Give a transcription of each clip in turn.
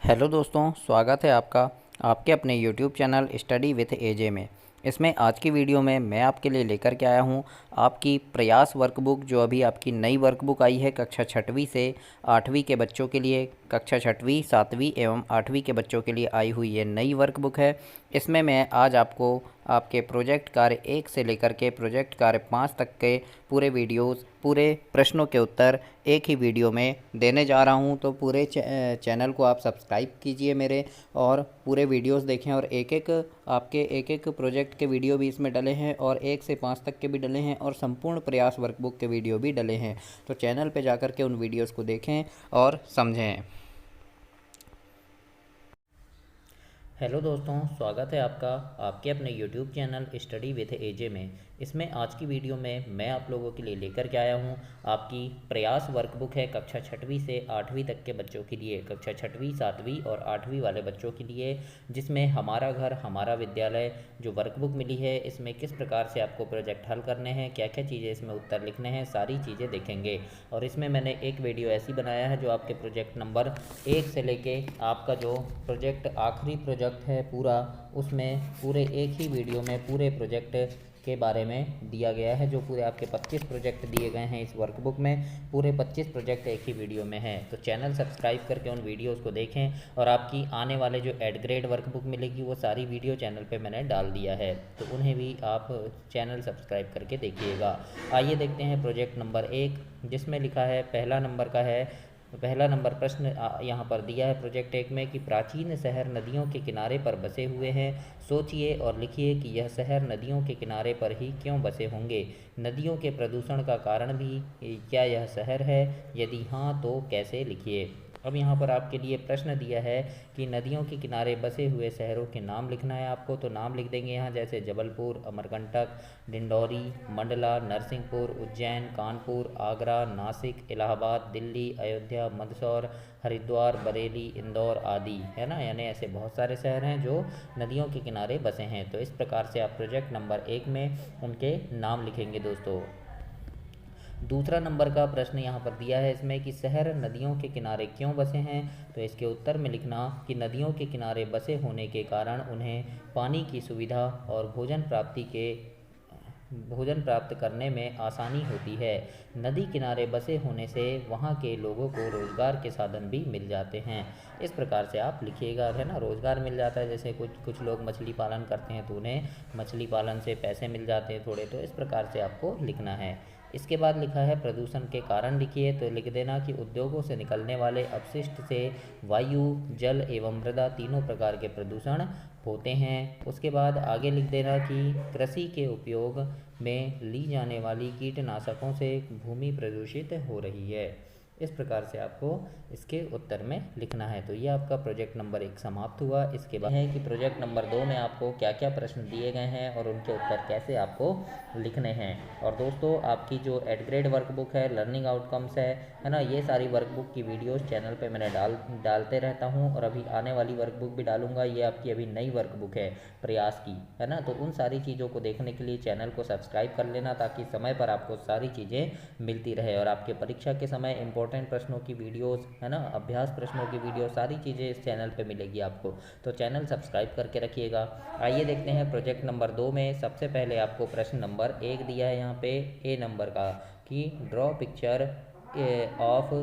Hello दोस्तों, स्वागत है आपका आपके अपने यूट्यूब चैनल स्टडी विथ एजे में। इसमें आज की वीडियो में मैं आपके लिए लेकर के आया हूं आपकी प्रयास वर्कबुक, जो अभी आपकी नई वर्कबुक आई है कक्षा छठवीं से आठवीं के बच्चों के लिए। कक्षा छठवीं, सातवीं एवं आठवीं के बच्चों के लिए आई हुई ये नई वर्कबुक है। इसमें मैं आज आपको आपके प्रोजेक्ट कार्य 1 से लेकर के प्रोजेक्ट कार्य 5 तक के पूरे वीडियोस, पूरे प्रश्नों के उत्तर एक ही वीडियो में देने जा रहा हूं। तो पूरे चैनल को आप सब्सक्राइब कीजिए मेरे, और पूरे वीडियोस देखें। और एक एक प्रोजेक्ट के वीडियो भी इसमें डले हैं, और 1 से 5 तक के भी डले हैं, और संपूर्ण प्रयास वर्कबुक के वीडियो भी डले हैं। तो चैनल पे जाकर के उन वीडियोस को देखें और समझें। हेलो दोस्तों, स्वागत है आपका आपके अपने यूट्यूब चैनल स्टडी विथ एजे में। इसमें आज की वीडियो में मैं आप लोगों के लिए लेकर के आया हूं आपकी प्रयास वर्कबुक है कक्षा छठवीं से आठवीं तक के बच्चों के लिए, कक्षा छठवीं, सातवीं और आठवीं वाले बच्चों के लिए, जिसमें हमारा घर हमारा विद्यालय जो वर्कबुक मिली है, इसमें किस प्रकार से आपको प्रोजेक्ट हल करने हैं, क्या क्या चीज़ें इसमें उत्तर लिखने हैं, सारी चीज़ें देखेंगे। और इसमें मैंने एक वीडियो ऐसी बनाया है जो आपके प्रोजेक्ट नंबर 1 से लेके आपका जो प्रोजेक्ट आखिरी प्रोजेक्ट है पूरा, उसमें पूरे एक ही वीडियो में पूरे प्रोजेक्ट के बारे में दिया गया है। जो पूरे आपके 25 प्रोजेक्ट दिए गए हैं इस वर्कबुक में, पूरे 25 प्रोजेक्ट एक ही वीडियो में हैं। तो चैनल सब्सक्राइब करके उन वीडियोस को देखें, और आपकी आने वाले जो एड ग्रेड वर्कबुक मिलेगी वो सारी वीडियो चैनल पे मैंने डाल दिया है, तो उन्हें भी आप चैनल सब्सक्राइब करके देखिएगा। आइए देखते हैं प्रोजेक्ट नंबर 1, जिसमें लिखा है पहला नंबर प्रश्न यहाँ पर दिया है प्रोजेक्ट 1 में कि प्राचीन शहर नदियों के किनारे पर बसे हुए हैं। सोचिए और लिखिए कि यह शहर नदियों के किनारे पर ही क्यों बसे होंगे। नदियों के प्रदूषण का कारण भी क्या यह शहर है? यदि हाँ तो कैसे, लिखिए। अब यहाँ पर आपके लिए प्रश्न दिया है कि नदियों के किनारे बसे हुए शहरों के नाम लिखना है आपको। तो नाम लिख देंगे यहाँ, जैसे जबलपुर, अमरकंटक, डिंडौरी, मंडला, नरसिंहपुर, उज्जैन, कानपुर, आगरा, नासिक, इलाहाबाद, दिल्ली, अयोध्या, मंदसौर, हरिद्वार, बरेली, इंदौर आदि, है ना। यानी ऐसे बहुत सारे शहर हैं जो नदियों के किनारे बसे हैं। तो इस प्रकार से आप प्रोजेक्ट नंबर 1 में उनके नाम लिखेंगे दोस्तों। दूसरा नंबर का प्रश्न यहाँ पर दिया है इसमें कि शहर नदियों के किनारे क्यों बसे हैं। तो इसके उत्तर में लिखना कि नदियों के किनारे बसे होने के कारण उन्हें पानी की सुविधा और भोजन प्राप्त करने में आसानी होती है। नदी किनारे बसे होने से वहाँ के लोगों को रोज़गार के साधन भी मिल जाते हैं। इस प्रकार से आप लिखिएगा, है ना। रोज़गार मिल जाता है, जैसे कुछ लोग मछली पालन करते हैं तो उन्हें मछली पालन से पैसे मिल जाते हैं थोड़े। तो इस प्रकार से आपको लिखना है। इसके बाद लिखा है प्रदूषण के कारण लिखिए। तो लिख देना कि उद्योगों से निकलने वाले अपशिष्ट से वायु, जल एवं मृदा तीनों प्रकार के प्रदूषण होते हैं। उसके बाद आगे लिख देना कि कृषि के उपयोग में ली जाने वाली कीटनाशकों से भूमि प्रदूषित हो रही है। इस प्रकार से आपको इसके उत्तर में लिखना है। तो ये आपका प्रोजेक्ट नंबर 1 समाप्त हुआ। इसके बाद है कि प्रोजेक्ट नंबर 2 में आपको क्या क्या प्रश्न दिए गए हैं और उनके उत्तर कैसे आपको लिखने हैं। और दोस्तों, आपकी जो एड ग्रेड वर्कबुक है, लर्निंग आउटकम्स है ना, ये सारी वर्कबुक की वीडियोस चैनल पे मैंने डालते रहता हूँ, और अभी आने वाली वर्कबुक भी डालूंगा। ये आपकी अभी नई वर्कबुक है प्रयास की, है ना। तो उन सारी चीज़ों को देखने के लिए चैनल को सब्सक्राइब कर लेना, ताकि समय पर आपको सारी चीज़ें मिलती रहे। और आपके परीक्षा के समय इंपॉर्टेंट प्रश्नों की वीडियोस, है ना, अभ्यास प्रश्नों की वीडियो, सारी चीज़ें इस चैनल पे मिलेगी आपको। तो चैनल सब्सक्राइब करके रखिएगा। आइए देखते हैं प्रोजेक्ट नंबर 2 में। सबसे पहले आपको प्रश्न नंबर 1 दिया है यहाँ पे ए नंबर का, कि ड्रॉ पिक्चर ऑफ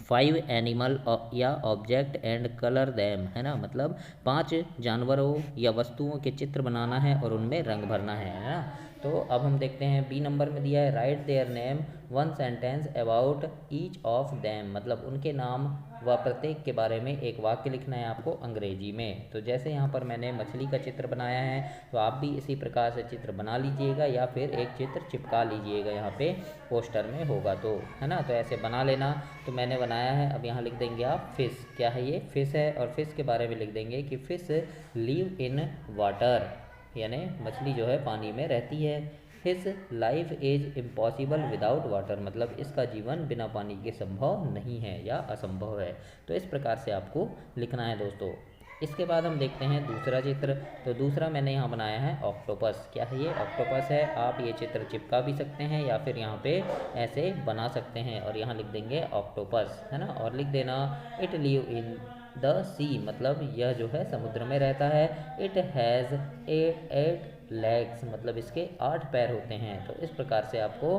5 एनिमल या ऑब्जेक्ट एंड कलर दैम, है ना। मतलब 5 जानवरों या वस्तुओं के चित्र बनाना है और उनमें रंग भरना है ना। तो अब हम देखते हैं बी नंबर में दिया है right their name 1 sentence about each of them. मतलब उनके नाम व प्रत्येक के बारे में एक वाक्य लिखना है आपको अंग्रेजी में। तो जैसे यहाँ पर मैंने मछली का चित्र बनाया है, तो आप भी इसी प्रकार से चित्र बना लीजिएगा, या फिर एक चित्र चिपका लीजिएगा, यहाँ पे पोस्टर में होगा तो, है ना। तो ऐसे बना लेना। तो मैंने बनाया है। अब यहाँ लिख देंगे आप फिश। क्या है ये? फिश है। और फिश के बारे में लिख देंगे कि फिश लिव इन वाटर, यानी मछली जो है पानी में रहती है। His life is impossible without water, मतलब इसका जीवन बिना पानी के संभव नहीं है या असंभव है। तो इस प्रकार से आपको लिखना है दोस्तों। इसके बाद हम देखते हैं दूसरा चित्र। तो दूसरा मैंने यहाँ बनाया है ऑक्टोपस। क्या है ये? ऑक्टोपस है। आप ये चित्र चिपका भी सकते हैं, या फिर यहाँ पे ऐसे बना सकते हैं, और यहाँ लिख देंगे ऑक्टोपस, है ना। और लिख देना इट लिव इन द सी, मतलब यह जो है समुद्र में रहता है। इट हैज़ एट लेग्स, मतलब इसके 8 पैर होते हैं। तो इस प्रकार से आपको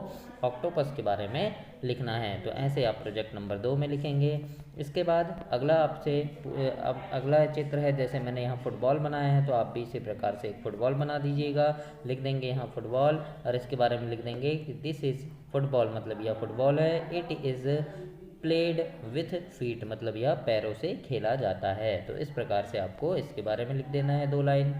ऑक्टोपस के बारे में लिखना है। तो ऐसे आप प्रोजेक्ट नंबर 2 में लिखेंगे। इसके बाद अगला आपसे अब अगला चित्र है, जैसे मैंने यहाँ फुटबॉल बनाया है तो आप भी इसी प्रकार से एक फुटबॉल बना दीजिएगा। लिख देंगे यहाँ फुटबॉल और इसके बारे में लिख देंगे कि दिस इज़ फुटबॉल, मतलब यह फुटबॉल है। It is played with feet, मतलब यह पैरों से खेला जाता है। तो इस प्रकार से आपको इसके बारे में लिख देना है 2 लाइन।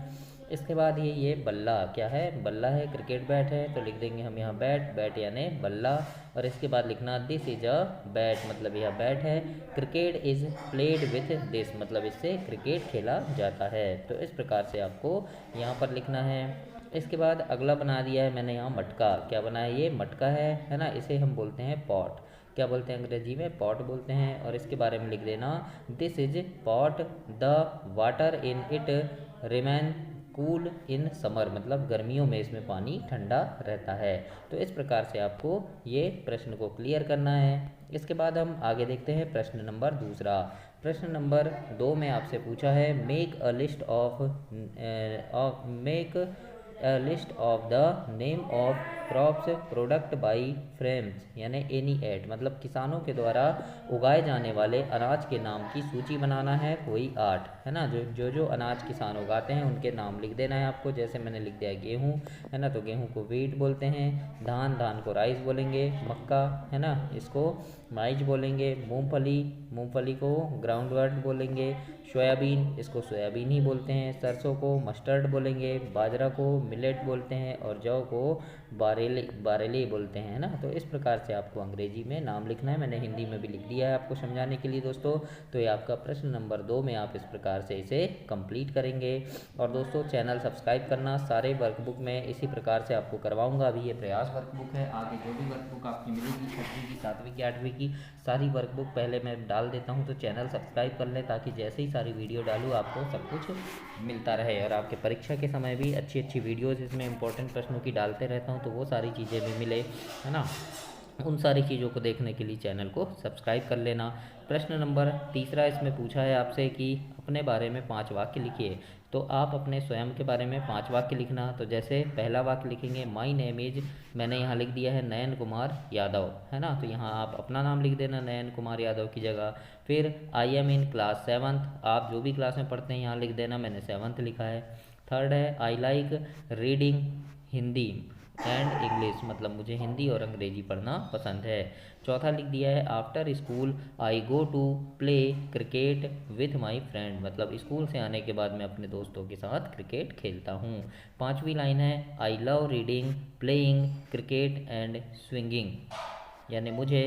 इसके बाद ये बल्ला क्या है, बल्ला है, क्रिकेट बैट है, तो लिख देंगे हम यहाँ बैट यानी बल्ला। और इसके बाद लिखना दिस इज अ बैट, मतलब यह बैट है। Cricket is played with this, मतलब इससे क्रिकेट खेला जाता है। तो इस प्रकार से आपको यहाँ पर लिखना है। इसके बाद अगला बना दिया है मैंने यहाँ मटका। क्या बनाया, ये मटका है ना। इसे हम बोलते हैं पॉट। क्या बोलते हैं अंग्रेजी में, पॉट बोलते हैं। और इसके बारे में लिख देना this is pot, the water in it remain cool in summer, मतलब गर्मियों में इसमें पानी ठंडा रहता है। तो इस प्रकार से आपको ये प्रश्न को क्लियर करना है। इसके बाद हम आगे देखते हैं प्रश्न नंबर 2। प्रश्न नंबर 2 में आपसे पूछा है make a list of the name of crops product by frames, यानी एनी एट, मतलब किसानों के द्वारा उगाए जाने वाले अनाज के नाम की सूची बनाना है, कोई 8, है ना। जो अनाज किसान उगाते हैं उनके नाम लिख देना है आपको। जैसे मैंने लिख दिया गेहूँ, है ना, तो गेहूँ को वीट बोलते हैं। धान को राइस बोलेंगे। मक्का, है ना, इसको माइज बोलेंगे। मूंगफली को ग्राउंडनट बोलेंगे। सोयाबीन, इसको सोयाबीन ही बोलते हैं। सरसों को मस्टर्ड बोलेंगे। बाजरा को मिलेट बोलते हैं। और जौ को बारेली बोलते हैं, है ना। तो इस प्रकार से आपको अंग्रेजी में नाम लिखना है। मैंने हिंदी में भी लिख दिया है आपको समझाने के लिए दोस्तों। तो ये आपका प्रश्न नंबर 2 में आप इस प्रकार से इसे कंप्लीट करेंगे। और दोस्तों चैनल सब्सक्राइब करना, सारे वर्कबुक में इसी प्रकार से आपको करवाऊंगा। अभी ये प्रयास वर्कबुक है, आगे जो भी वर्कबुक आपकी मिलेगी 6वीं की 7वीं की 8वीं की सारी वर्कबुक पहले मैं डाल देता हूँ। तो चैनल सब्सक्राइब कर लें ताकि जैसे ही सारी वीडियो डालूँ आपको सब कुछ मिलता रहे। और आपके परीक्षा के समय भी अच्छी वीडियोज़ इसमें इंपॉर्टेंट प्रश्नों की डालते रहता हूँ, तो वो सारी चीज़ें भी मिले, है ना। उन सारी चीज़ों को देखने के लिए चैनल को सब्सक्राइब कर लेना। प्रश्न नंबर 3 इसमें पूछा है आपसे कि अपने बारे में 5 वाक्य लिखिए। तो आप अपने स्वयं के बारे में 5 वाक्य लिखना। तो जैसे पहला वाक्य लिखेंगे माई नेम इज, मैंने यहाँ लिख दिया है नयन कुमार यादव, है ना। तो यहाँ आप अपना नाम लिख देना नयन कुमार यादव की जगह। फिर I am in class 7th, आप जो भी क्लास में पढ़ते हैं यहाँ लिख देना, मैंने 7th लिखा है। थर्ड है I like reading Hindi and English, मतलब मुझे हिंदी और अंग्रेजी पढ़ना पसंद है। चौथा लिख दिया है after school I go to play cricket with my friend, मतलब स्कूल से आने के बाद मैं अपने दोस्तों के साथ क्रिकेट खेलता हूँ। 5वीं लाइन है I love reading playing cricket and swinging, यानी मुझे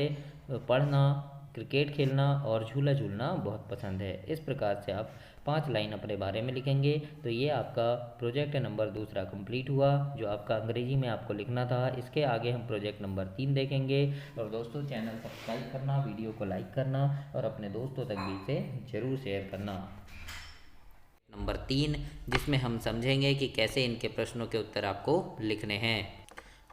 पढ़ना, क्रिकेट खेलना और झूला झूलना बहुत पसंद है। इस प्रकार से आप 5 लाइन अपने बारे में लिखेंगे। तो ये आपका प्रोजेक्ट नंबर 2 कंप्लीट हुआ, जो आपका अंग्रेजी में आपको लिखना था। इसके आगे हम प्रोजेक्ट नंबर 3 देखेंगे। और दोस्तों चैनल सब्सक्राइब करना, वीडियो को लाइक करना और अपने दोस्तों तक भी इसे ज़रूर शेयर करना। नंबर 3 जिसमें हम समझेंगे कि कैसे इनके प्रश्नों के उत्तर आपको लिखने हैं।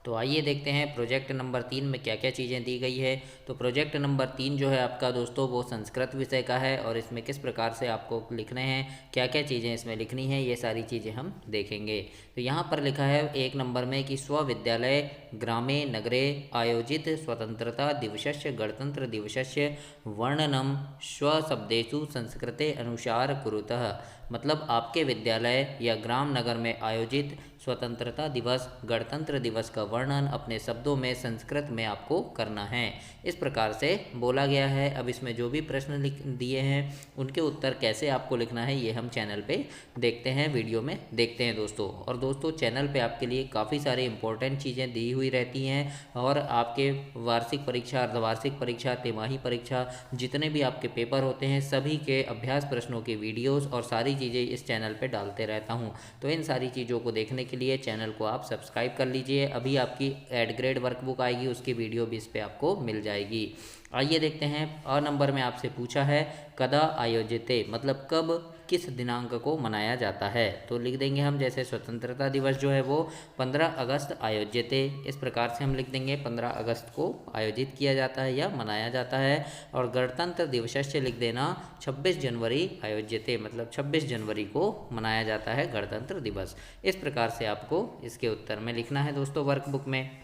तो आइए देखते हैं प्रोजेक्ट नंबर 3 में क्या क्या चीज़ें दी गई है। तो प्रोजेक्ट नंबर 3 जो है आपका दोस्तों वो संस्कृत विषय का है। और इसमें किस प्रकार से आपको लिखने हैं, क्या क्या चीज़ें इसमें लिखनी है, ये सारी चीज़ें हम देखेंगे। तो यहाँ पर लिखा है 1 नंबर में कि स्वविद्यालय ग्रामे नगरे आयोजित स्वतंत्रता दिवसस्य गणतंत्र दिवसस्य वर्णनम स्वशब्देषु संस्कृते अनुसार कुरुतः, मतलब आपके विद्यालय या ग्राम नगर में आयोजित स्वतंत्रता दिवस गणतंत्र दिवस का वर्णन अपने शब्दों में संस्कृत में आपको करना है। इस प्रकार से बोला गया है। अब इसमें जो भी प्रश्न लिख दिए हैं उनके उत्तर कैसे आपको लिखना है ये हम चैनल पे देखते हैं, वीडियो में देखते हैं दोस्तों। और दोस्तों चैनल पे आपके लिए काफ़ी सारी इंपॉर्टेंट चीज़ें दी हुई रहती हैं। और आपके वार्षिक परीक्षा, अर्धवार्षिक परीक्षा, तिमाही परीक्षा, जितने भी आपके पेपर होते हैं सभी के अभ्यास प्रश्नों के वीडियोज़ और सारी चीज़ें इस चैनल पर डालते रहता हूँ। तो इन सारी चीज़ों को देखने के लिए चैनल को आप सब्सक्राइब कर लीजिए। अभी आपकी एड ग्रेड वर्कबुक आएगी, उसकी वीडियो भी इस पे आपको मिल जाएगी। आइए देखते हैं, अ नंबर में आपसे पूछा है कदा आयोजिते, मतलब कब किस दिनांक को मनाया जाता है। तो लिख देंगे हम, जैसे स्वतंत्रता दिवस जो है वो 15 अगस्त आयोज्यते, इस प्रकार से हम लिख देंगे 15 अगस्त को आयोजित किया जाता है या मनाया जाता है। और गणतंत्र दिवसस्य लिख देना 26 जनवरी आयोज्यते, मतलब 26 जनवरी को मनाया जाता है गणतंत्र दिवस। इस प्रकार से आपको इसके उत्तर में लिखना है दोस्तों वर्कबुक में।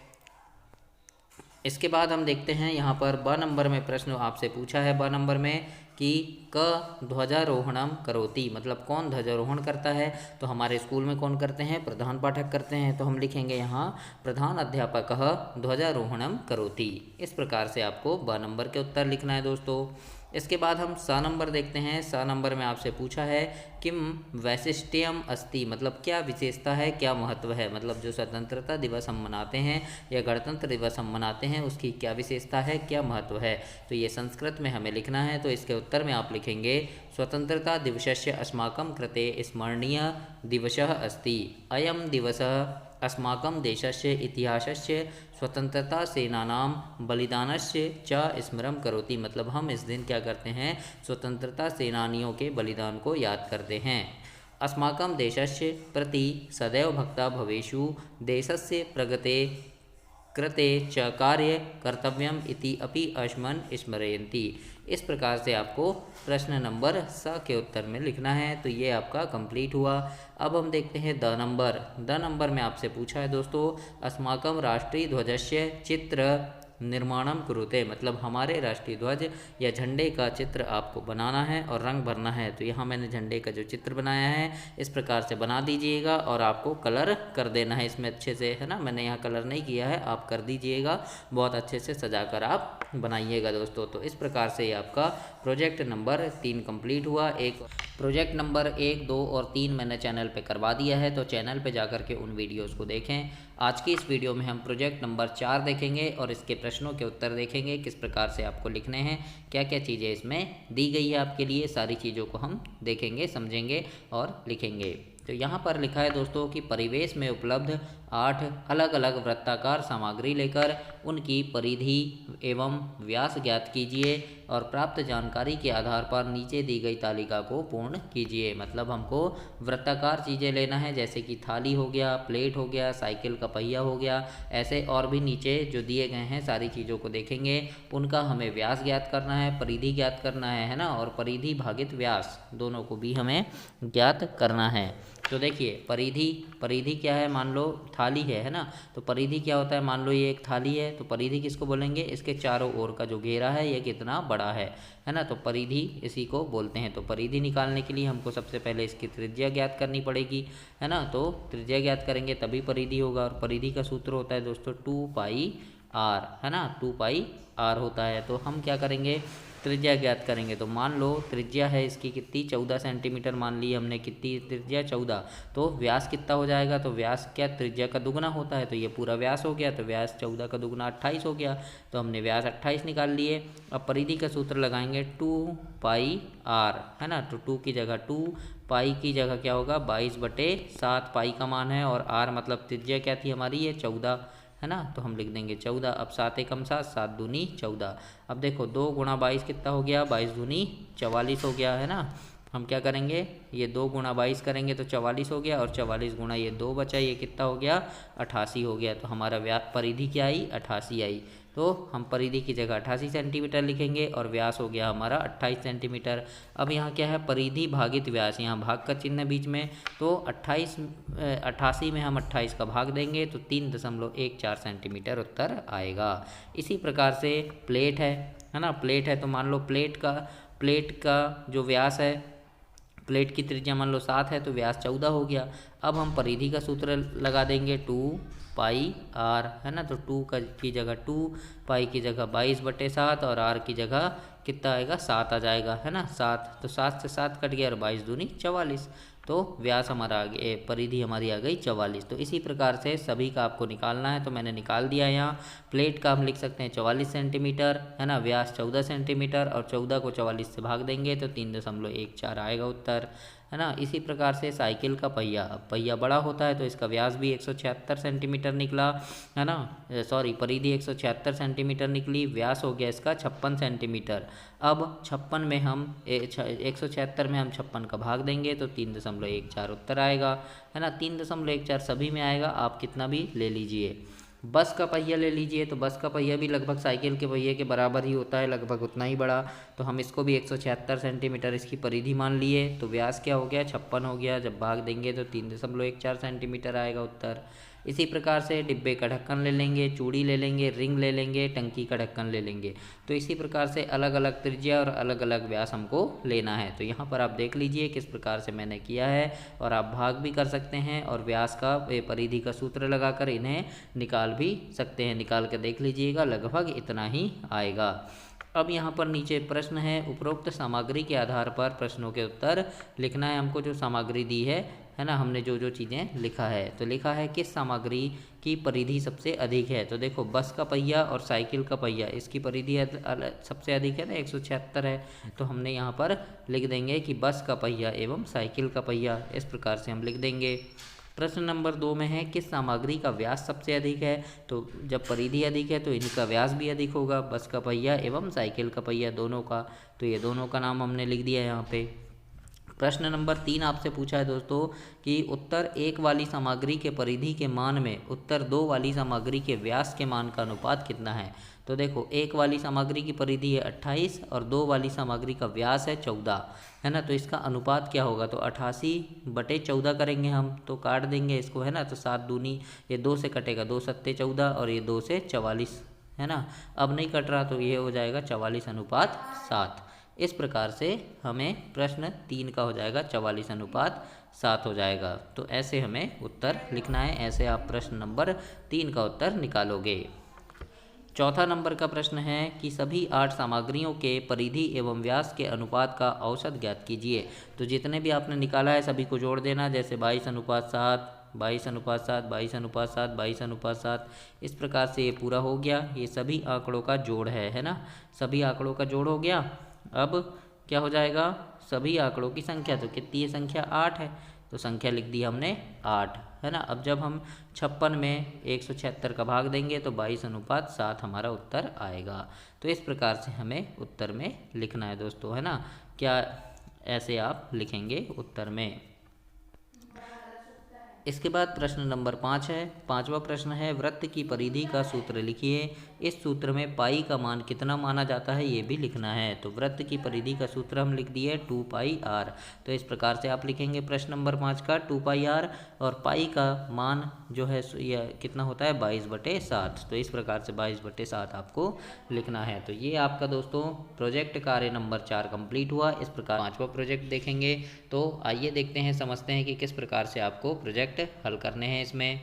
इसके बाद हम देखते हैं यहाँ पर ब नंबर में प्रश्न आपसे पूछा है, ब नंबर में कि क ध्वजारोहणम करोति, मतलब कौन ध्वजारोहण करता है। तो हमारे स्कूल में कौन करते हैं, प्रधान पाठक करते हैं। तो हम लिखेंगे यहाँ प्रधान अध्यापक ध्वजारोहणम करोति। इस प्रकार से आपको ब नंबर के उत्तर लिखना है दोस्तों। इसके बाद हम स नंबर देखते हैं। स नंबर में आपसे पूछा है किम वैशिष्ट्यम अस्ति, मतलब क्या विशेषता है, क्या महत्व है, मतलब जो स्वतंत्रता दिवस हम मनाते हैं या गणतंत्र दिवस हम मनाते हैं उसकी क्या विशेषता है, क्या महत्व है। तो ये संस्कृत में हमें लिखना है। तो इसके उत्तर में आप लिखेंगे स्वतंत्रता दिवसस्य अस्माकं कृते स्मरणीय दिवसः अस्ति। अयं दिवसः अस्माकं देशस्य इतिहासस्य स्वतंत्रता सेनानां बलिदानस्य च स्मरणं करोति, मतलब हम इस दिन क्या करते हैं, स्वतंत्रता सेनानियों के बलिदान को याद करते हैं। अस्माकं देशस्य प्रति सदैव भक्ता भवेषु, देशस्य प्रगते कृते च कार्य कर्तव्यम इति अपि अस्मन् स्मरयन्ति। इस प्रकार से आपको प्रश्न नंबर स के उत्तर में लिखना है। तो ये आपका कंप्लीट हुआ। अब हम देखते हैं द नंबर। द नंबर में आपसे पूछा है दोस्तों अस्माकं राष्ट्रीय ध्वजस्य चित्र निर्माणम कुरुते, मतलब हमारे राष्ट्रीय ध्वज या झंडे का चित्र आपको बनाना है और रंग भरना है। तो यहाँ मैंने झंडे का जो चित्र बनाया है इस प्रकार से बना दीजिएगा और आपको कलर कर देना है इसमें अच्छे से, है ना। मैंने यहाँ कलर नहीं किया है, आप कर दीजिएगा, बहुत अच्छे से सजाकर आप बनाइएगा दोस्तों। तो इस प्रकार से आपका प्रोजेक्ट नंबर 3 कंप्लीट हुआ। एक प्रोजेक्ट नंबर 1, 2 और 3 मैंने चैनल पे करवा दिया है, तो चैनल पे जाकर के उन वीडियोस को देखें। आज की इस वीडियो में हम प्रोजेक्ट नंबर 4 देखेंगे और इसके प्रश्नों के उत्तर देखेंगे, किस प्रकार से आपको लिखने हैं, क्या क्या चीज़ें इसमें दी गई है आपके लिए, सारी चीज़ों को हम देखेंगे, समझेंगे और लिखेंगे। तो यहाँ पर लिखा है दोस्तों कि परिवेश में उपलब्ध 8 अलग अलग वृत्ताकार सामग्री लेकर उनकी परिधि एवं व्यास ज्ञात कीजिए और प्राप्त जानकारी के आधार पर नीचे दी गई तालिका को पूर्ण कीजिए। मतलब हमको वृत्ताकार चीज़ें लेना है, जैसे कि थाली हो गया, प्लेट हो गया, साइकिल का पहिया हो गया, ऐसे और भी नीचे जो दिए गए हैं सारी चीज़ों को देखेंगे। उनका हमें व्यास ज्ञात करना है, परिधि ज्ञात करना है ना, और परिधि भागित व्यास दोनों को भी हमें ज्ञात करना है। तो देखिए परिधि क्या है, मान लो थाली है ना, तो परिधि क्या होता है, मान लो ये एक थाली है तो परिधि किसको बोलेंगे, इसके चारों ओर का जो घेरा है ये कितना बड़ा है ना, तो परिधि इसी को बोलते हैं। तो परिधि निकालने के लिए हमको सबसे पहले इसकी त्रिज्या ज्ञात करनी पड़ेगी, है ना। तो त्रिज्या ज्ञात करेंगे तभी परिधि होगा, और परिधि का सूत्र होता है दोस्तों 2πr, है ना, 2πr होता है। तो हम क्या करेंगे, त्रिज्या ज्ञात करेंगे। तो मान लो त्रिज्या है इसकी कितनी, 14 सेंटीमीटर मान ली हमने, कितनी त्रिज्या 14, तो व्यास कितना हो जाएगा, तो व्यास क्या त्रिज्या का दुगना होता है, तो ये पूरा व्यास हो गया, तो व्यास 14 का दुगना 28 हो गया, तो हमने व्यास 28 निकाल लिए। अब परिधि का सूत्र लगाएंगे 2πr, है ना, तो 2 की जगह 2, पाई की जगह क्या होगा 22/7, पाई का मान है, और r मतलब त्रिज्या क्या थी हमारी, ये 14, है ना, तो हम लिख देंगे 14। अब 7 एकम 7, 7 दूनी 14। अब देखो 2 गुणा 22 कितना हो गया, 22 दूनी 44 हो गया, है ना। हम क्या करेंगे, ये 2 गुणा 22 करेंगे तो 44 हो गया, और 44 गुणा ये 2 बचा, ये कितना हो गया 88 हो गया। तो हमारा व्यास परिधि क्या आई, 88 आई। तो हम परिधि की जगह 88 सेंटीमीटर लिखेंगे और व्यास हो गया हमारा 28 सेंटीमीटर। अब यहाँ क्या है, परिधि भागित व्यास, यहाँ भाग का चिन्ह बीच में, तो 88 में हम 28 का भाग देंगे तो 3.14 सेंटीमीटर उत्तर आएगा। इसी प्रकार से प्लेट है ना, प्लेट है तो मान लो प्लेट का जो व्यास है, प्लेट की त्रिज्या मान लो 7 है तो व्यास 14 हो गया। अब हम परिधि का सूत्र लगा देंगे 2πr, है ना, तो 2 की जगह 2, पाई की जगह 22/7 और r की जगह कितना आएगा 7 आ जाएगा, है ना, 7, तो 7 से 7 कट गया और 22 दूनी 44, तो व्यास हमारा आगे परिधि हमारी आ गई 44। तो इसी प्रकार से सभी का आपको निकालना है, तो मैंने निकाल दिया। यहाँ प्लेट का हम लिख सकते हैं 44 सेंटीमीटर, है ना, व्यास 14 सेंटीमीटर, और 14 को 44 से भाग देंगे तो 3.14 आएगा उत्तर। है ना। इसी प्रकार से साइकिल का पहिया, अब पहिया बड़ा होता है तो इसका व्यास भी 176 सेंटीमीटर निकला, है ना, सॉरी परिधि 176 सेंटीमीटर निकली, व्यास हो गया इसका 56 सेंटीमीटर। अब 56 में हम 176 में हम 56 का भाग देंगे तो 3.14 उत्तर आएगा, है ना। 3.14 सभी में आएगा, आप कितना भी ले लीजिए। बस का पहिया ले लीजिए तो बस का पहिया भी लगभग साइकिल के पहिए के बराबर ही होता है, लगभग उतना ही बड़ा। तो हम इसको भी 176 सेंटीमीटर इसकी परिधि मान लिए, तो व्यास क्या हो गया 56 हो गया, जब भाग देंगे तो 3.14 सेंटीमीटर आएगा उत्तर। इसी प्रकार से डिब्बे का ढक्कन ले लेंगे, चूड़ी ले लेंगे, रिंग ले लेंगे, टंकी का ढक्कन ले लेंगे। तो इसी प्रकार से अलग अलग त्रिज्या और अलग अलग व्यास हमको लेना है। तो यहाँ पर आप देख लीजिए किस प्रकार से मैंने किया है, और आप भाग भी कर सकते हैं और व्यास का परिधि का सूत्र लगाकर इन्हें निकाल भी सकते हैं। निकाल कर देख लीजिएगा, लगभग इतना ही आएगा। अब यहाँ पर नीचे प्रश्न है, उपरोक्त सामग्री के आधार पर प्रश्नों के उत्तर लिखना है। हमको जो सामग्री दी है ना, हमने जो जो चीज़ें लिखा है, तो लिखा है किस सामग्री की परिधि सबसे अधिक है। तो देखो बस का पहिया और साइकिल का पहिया, इसकी परिधि सबसे अधिक है ना, 176 है। तो हमने यहाँ पर लिख देंगे कि बस का पहिया एवं साइकिल का पहिया, इस प्रकार से हम लिख देंगे। प्रश्न नंबर 2 में है किस सामग्री का व्यास सबसे अधिक है। तो जब परिधि अधिक है तो इनका व्यास भी अधिक होगा, बस का पहिया एवं साइकिल का पहिया दोनों का। तो ये दोनों का नाम हमने लिख दिया यहाँ पे। प्रश्न नंबर 3 आपसे पूछा है दोस्तों कि उत्तर 1 वाली सामग्री के परिधि के मान में उत्तर 2 वाली सामग्री के व्यास के मान का अनुपात कितना है। तो देखो 1 वाली सामग्री की परिधि है 28 और 2 वाली सामग्री का व्यास है 14, है ना। तो इसका अनुपात क्या होगा, तो 88/14 करेंगे हम, तो काट देंगे इसको, है ना। तो 7 दूनी, ये 2 से कटेगा, 2 सत्ते 14 और ये 2 से 44, है ना। अब नहीं कट रहा तो ये हो जाएगा 44:7। इस प्रकार से हमें प्रश्न 3 का हो जाएगा 44:7 हो जाएगा। तो ऐसे हमें उत्तर लिखना है, ऐसे आप प्रश्न नंबर 3 का उत्तर निकालोगे। चौथा नंबर का प्रश्न है कि सभी 8 सामग्रियों के परिधि एवं व्यास के अनुपात का औसत ज्ञात कीजिए। तो जितने भी आपने निकाला है सभी को जोड़ देना, जैसे 22:7, 22:7, 22:7, 22:7, इस प्रकार से ये पूरा हो गया। ये सभी आंकड़ों का जोड़ है ना, सभी आंकड़ों का जोड़ हो गया। अब क्या हो जाएगा, सभी आंकड़ों की संख्या, तो कितनी है संख्या 8 है, तो संख्या लिख दी हमने 8, है ना। अब जब हम 56 में 176 का भाग देंगे तो 22:7 हमारा उत्तर आएगा। तो इस प्रकार से हमें उत्तर में लिखना है दोस्तों, है ना। क्या ऐसे आप लिखेंगे उत्तर में। इसके बाद प्रश्न नंबर 5 है। 5वां प्रश्न है, वृत्त की परिधि का सूत्र लिखिए। इस सूत्र में पाई का मान कितना माना जाता है ये भी लिखना है। तो वृत्त की परिधि का सूत्र हम लिख दिए 2πr। तो इस प्रकार से आप लिखेंगे प्रश्न नंबर 5 का 2πr, और पाई का मान जो है यह कितना होता है 22/7। तो इस प्रकार से 22/7 आपको लिखना है। तो ये आपका दोस्तों प्रोजेक्ट कार्य नंबर 4 कंप्लीट हुआ। इस प्रकार 5वां प्रोजेक्ट देखेंगे। तो आइए देखते हैं, समझते हैं कि किस प्रकार से आपको प्रोजेक्ट हल करने हैं इसमें।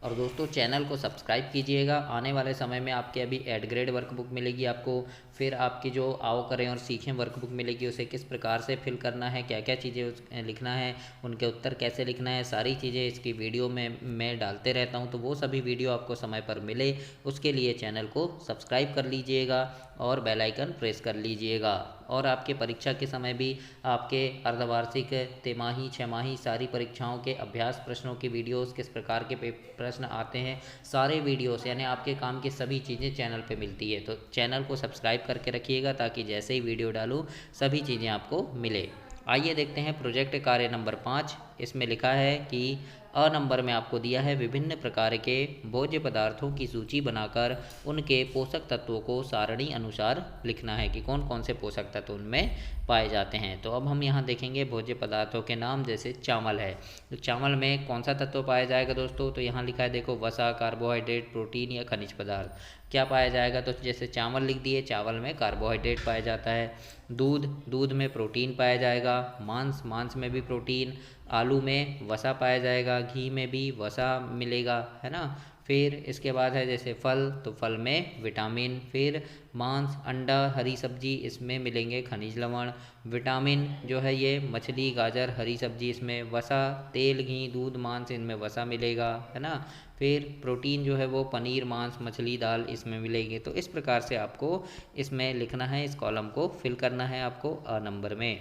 और दोस्तों चैनल को सब्सक्राइब कीजिएगा। आने वाले समय में आपके अभी एड ग्रेड वर्कबुक मिलेगी आपको, फिर आपकी जो आओ करें और सीखें वर्कबुक मिलेगी, उसे किस प्रकार से फिल करना है, क्या क्या चीज़ें लिखना है, उनके उत्तर कैसे लिखना है, सारी चीज़ें इसकी वीडियो में मैं डालते रहता हूं। तो वो सभी वीडियो आपको समय पर मिले उसके लिए चैनल को सब्सक्राइब कर लीजिएगा और बेल आइकन प्रेस कर लीजिएगा। और आपके परीक्षा के समय भी आपके अर्धवार्षिक, तिमाही, छमाही सारी परीक्षाओं के अभ्यास प्रश्नों की वीडियोस, किस प्रकार के प्रश्न आते हैं, सारे वीडियोस यानी आपके काम की सभी चीज़ें चैनल पे मिलती है। तो चैनल को सब्सक्राइब करके रखिएगा ताकि जैसे ही वीडियो डालूँ सभी चीज़ें आपको मिले। आइए देखते हैं प्रोजेक्ट कार्य नंबर 5। इसमें लिखा है कि अ नंबर में आपको दिया है विभिन्न प्रकार के भोज्य पदार्थों की सूची बनाकर उनके पोषक तत्वों को सारणी अनुसार लिखना है कि कौन कौन से पोषक तत्व उनमें पाए जाते हैं। तो अब हम यहाँ देखेंगे भोज्य पदार्थों के नाम। जैसे चावल है, तो चावल में कौन सा तत्व पाया जाएगा दोस्तों, तो यहाँ लिखा है देखो वसा, कार्बोहाइड्रेट, प्रोटीन या खनिज पदार्थ क्या पाया जाएगा। तो जैसे चावल लिख दिए, चावल में कार्बोहाइड्रेट पाया जाता है। दूध में प्रोटीन पाया जाएगा। मांस में भी प्रोटीन। आलू में वसा पाया जाएगा। घी में भी वसा मिलेगा, है ना। फिर इसके बाद है जैसे फल, तो फल में विटामिन। फिर मांस, अंडा, हरी सब्जी, इसमें मिलेंगे खनिज लवण। विटामिन जो है ये मछली, गाजर, हरी सब्जी, इसमें वसा। तेल, घी, दूध, मांस, इनमें वसा मिलेगा, है ना। फिर प्रोटीन जो है वो पनीर, मांस, मछली, दाल, इसमें मिलेंगे। तो इस प्रकार से आपको इसमें लिखना है, इस कॉलम को फिल करना है आपको अ नंबर में।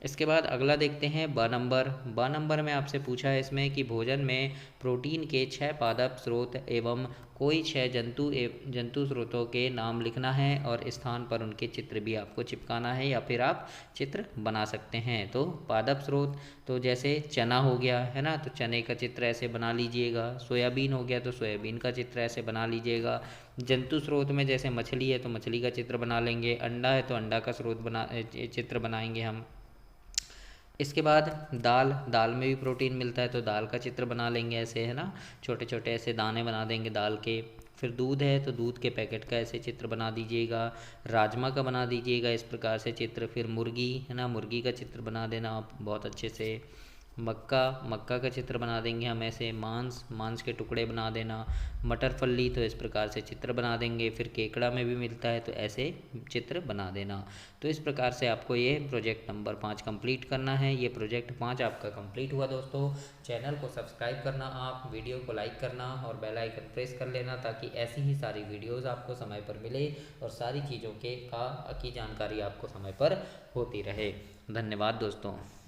इसके बाद अगला देखते हैं ब नंबर। ब नंबर में आपसे पूछा है इसमें कि भोजन में प्रोटीन के 6 पादप स्रोत एवं कोई 6 जंतु स्रोतों के नाम लिखना है और स्थान पर उनके चित्र भी आपको चिपकाना है या फिर आप चित्र बना सकते हैं। तो पादप स्रोत तो जैसे चना हो गया है ना, तो चने का चित्र ऐसे बना लीजिएगा। सोयाबीन हो गया तो सोयाबीन का चित्र ऐसे बना लीजिएगा। जंतु स्रोत में जैसे मछली है तो मछली का चित्र बना लेंगे। अंडा है तो अंडा का चित्र बनाएंगे हम। इसके बाद दाल, दाल में भी प्रोटीन मिलता है तो दाल का चित्र बना लेंगे ऐसे, है ना, छोटे छोटे ऐसे दाने बना देंगे दाल के। फिर दूध है तो दूध के पैकेट का ऐसे चित्र बना दीजिएगा। राजमा का बना दीजिएगा इस प्रकार से चित्र। फिर मुर्गी है ना, मुर्गी का चित्र बना देना आप बहुत अच्छे से। मक्का, मक्का का चित्र बना देंगे हम ऐसे। मांस, मांस के टुकड़े बना देना। मटर फली तो इस प्रकार से चित्र बना देंगे। फिर केकड़ा में भी मिलता है तो ऐसे चित्र बना देना। तो इस प्रकार से आपको ये प्रोजेक्ट नंबर 5 कंप्लीट करना है। ये प्रोजेक्ट 5 आपका कंप्लीट हुआ दोस्तों। चैनल को सब्सक्राइब करना, आप वीडियो को लाइक करना और बेल आइकन प्रेस कर लेना ताकि ऐसी ही सारी वीडियोज़ आपको समय पर मिले और सारी चीज़ों की जानकारी आपको समय पर होती रहे। धन्यवाद दोस्तों।